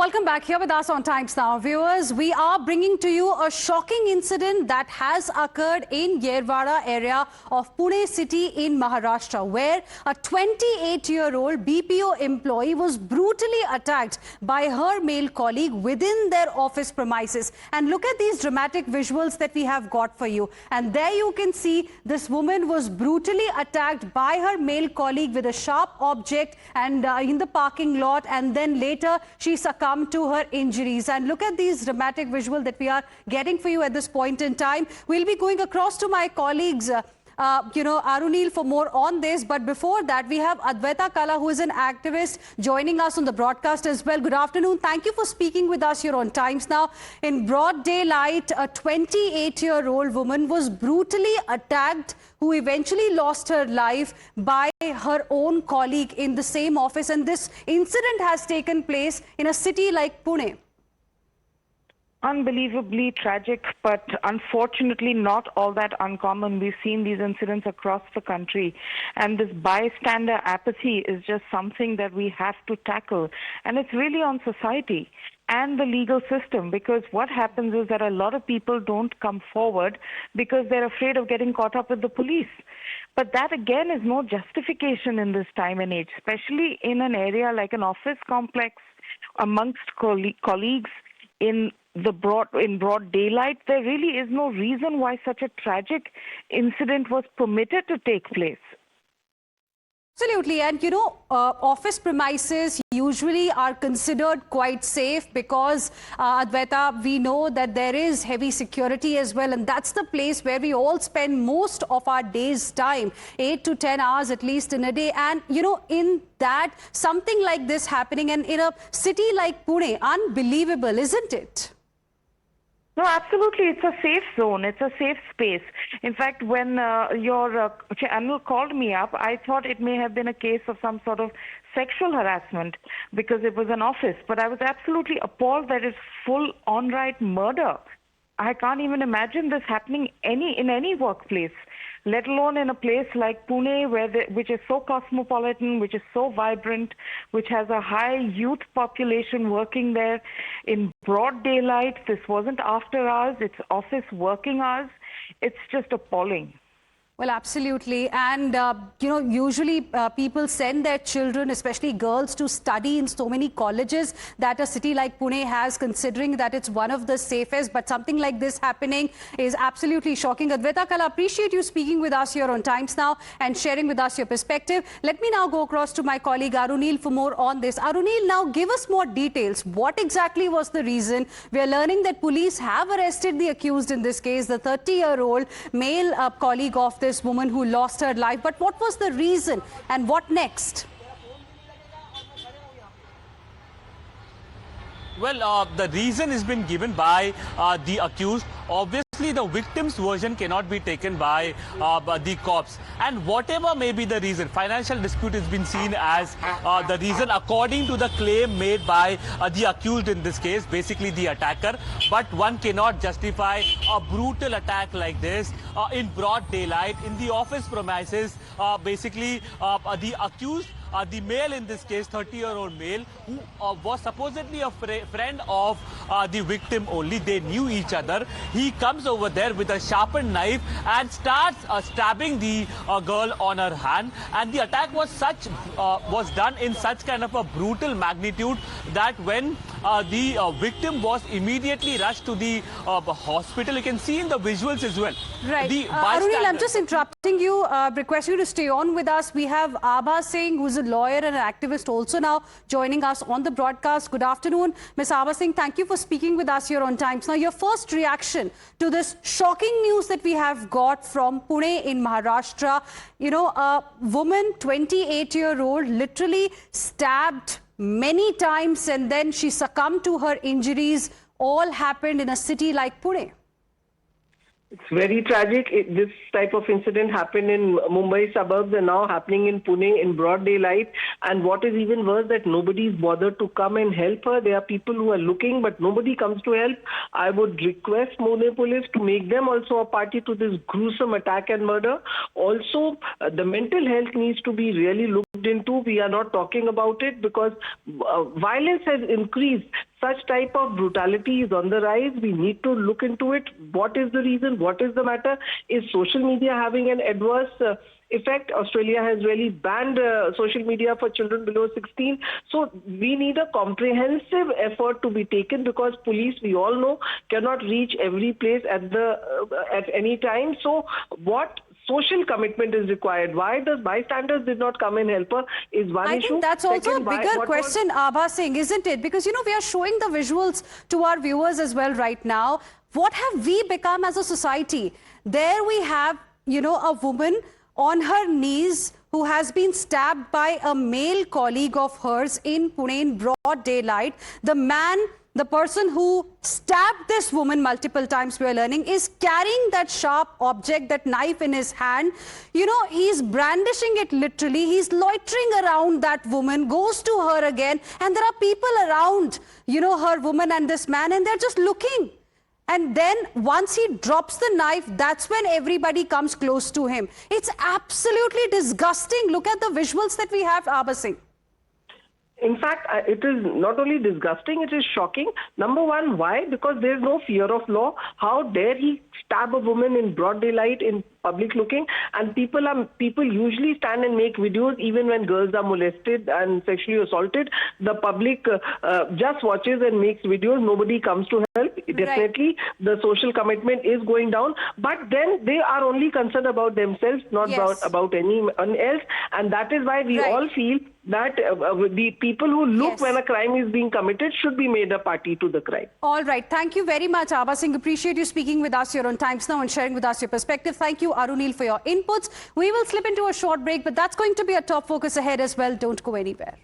Welcome back here with us on Times Now. Viewers, we are bringing to you a shocking incident that has occurred in Yerwada area of Pune city in Maharashtra, where a 28-year-old BPO employee was brutally attacked by her male colleague within their office premises. And look at these dramatic visuals that we have got for you. And there you can see this woman was brutally attacked by her male colleague with a sharp object and in the parking lot, and then later she succumbed to her injuries. And look at these dramatic visual that we are getting for you at this point in time. We'll be going across to my colleagues, Arunil, for more on this. But before that, we have Advaita Kala, who is an activist, joining us on the broadcast as well. Good afternoon. Thank you for speaking with us here on Times Now. In broad daylight, a 28-year-old woman was brutally attacked, who eventually lost her life by her own colleague in the same office. And this incident has taken place in a city like Pune. Unbelievably tragic, but unfortunately not all that uncommon. We've seen these incidents across the country, and this bystander apathy is just something that we have to tackle. And it's really on society and the legal system, because what happens is that a lot of people don't come forward because they're afraid of getting caught up with the police. But that again is no justification in this time and age, especially in an area like an office complex amongst colleagues in broad daylight. There really is no reason why such a tragic incident was permitted to take place. Absolutely. And office premises usually are considered quite safe because, Advaita, we know that there is heavy security as well. And that's the place where we all spend most of our day's time, 8 to 10 hours at least in a day. And, in that, something like this happening, and in a city like Pune, unbelievable, isn't it? No, absolutely. It's a safe zone. It's a safe space. In fact, when your channel called me up, I thought it may have been a case of some sort of sexual harassment because it was an office. But I was absolutely appalled that it's full on-right murder. I can't even imagine this happening in any workplace, let alone in a place like Pune, which is so cosmopolitan, which is so vibrant, which has a high youth population working there in broad daylight. This wasn't after hours, it's office working hours. It's just appalling. Well, absolutely. And, usually people send their children, especially girls, to study in so many colleges that a city like Pune has, considering that it's one of the safest. But something like this happening is absolutely shocking. Advaita Kala, appreciate you speaking with us here on Times Now and sharing with us your perspective. Let me now go across to my colleague Arunil for more on this. Arunil, now give us more details. What exactly was the reason? We are learning that police have arrested the accused in this case, the 30-year-old male colleague of this woman who lost her life. But what was the reason and what next? Well, the reason has been given by the accused. Obviously, the victim's version cannot be taken by the cops. And whatever may be the reason, financial dispute has been seen as the reason according to the claim made by the accused in this case, basically the attacker. But one cannot justify a brutal attack like this in broad daylight in the office premises. Basically, the accused, the male in this case, 30-year-old male, who was supposedly a friend of the victim only. They knew each other. He comes over there with a sharpened knife and starts stabbing the girl on her hand. And the attack was done in such kind of a brutal magnitude that when the victim was immediately rushed to the hospital, you can see in the visuals as well. Right. Arunil, I'm just interrupting you. Request you to stay on with us. We have Abha Singh, who's a lawyer and an activist, also now joining us on the broadcast. Good afternoon, Ms. Abha Singh. Thank you for speaking with us here on Times. Now, your first reaction to this shocking news that we have got from Pune in Maharashtra. A woman, 28-year-old, literally stabbed many times and then she succumbed to her injuries. All happened in a city like Pune. It's very tragic. This type of incident happened in Mumbai suburbs and now happening in Pune in broad daylight. And what is even worse, that nobody's bothered to come and help her. There are people who are looking, but nobody comes to help. I would request Pune police to make them also a party to this gruesome attack and murder. Also, the mental health needs to be really looked into. We are not talking about it because violence has increased. such type of brutality is on the rise. We need to look into it. What is the reason? What is the matter? Is social media having an adverse effect? Australia has really banned social media for children below 16. So we need a comprehensive effort to be taken, because police, we all know, cannot reach every place at any time. So what social commitment is required? Why does bystanders did not come and help her is one issue. I think that's also Second, a bigger question, Abha Singh, isn't it? Because, you know, we are showing the visuals to our viewers as well right now. What have we become as a society? There we have, you know, a woman on her knees who has been stabbed by a male colleague of hers in Pune in broad daylight. The person who stabbed this woman multiple times, we are learning, is carrying that sharp object, that knife in his hand. You know, he's brandishing it literally. He's loitering around that woman, goes to her again. And there are people around, you know, her woman and this man, and they're just looking. And then once he drops the knife, that's when everybody comes close to him. It's absolutely disgusting. Look at the visuals that we have, Abha Singh. In fact, it is not only disgusting, it is shocking. Number one, why? Because there is no fear of law. How dare he stab a woman in broad daylight in public looking? And people usually stand and make videos even when girls are molested and sexually assaulted. The public just watches and makes videos. Nobody comes to help. Definitely, the social commitment is going down. But then they are only concerned about themselves, not about anyone else. And that is why we all feel that the people who look when a crime is being committed should be made a party to the crime. All right. Thank you very much, Abha Singh. Appreciate you speaking with us here on Times Now and sharing with us your perspective. Thank you, Arunil, for your inputs. We will slip into a short break, but that's going to be a top focus ahead as well. Don't go anywhere.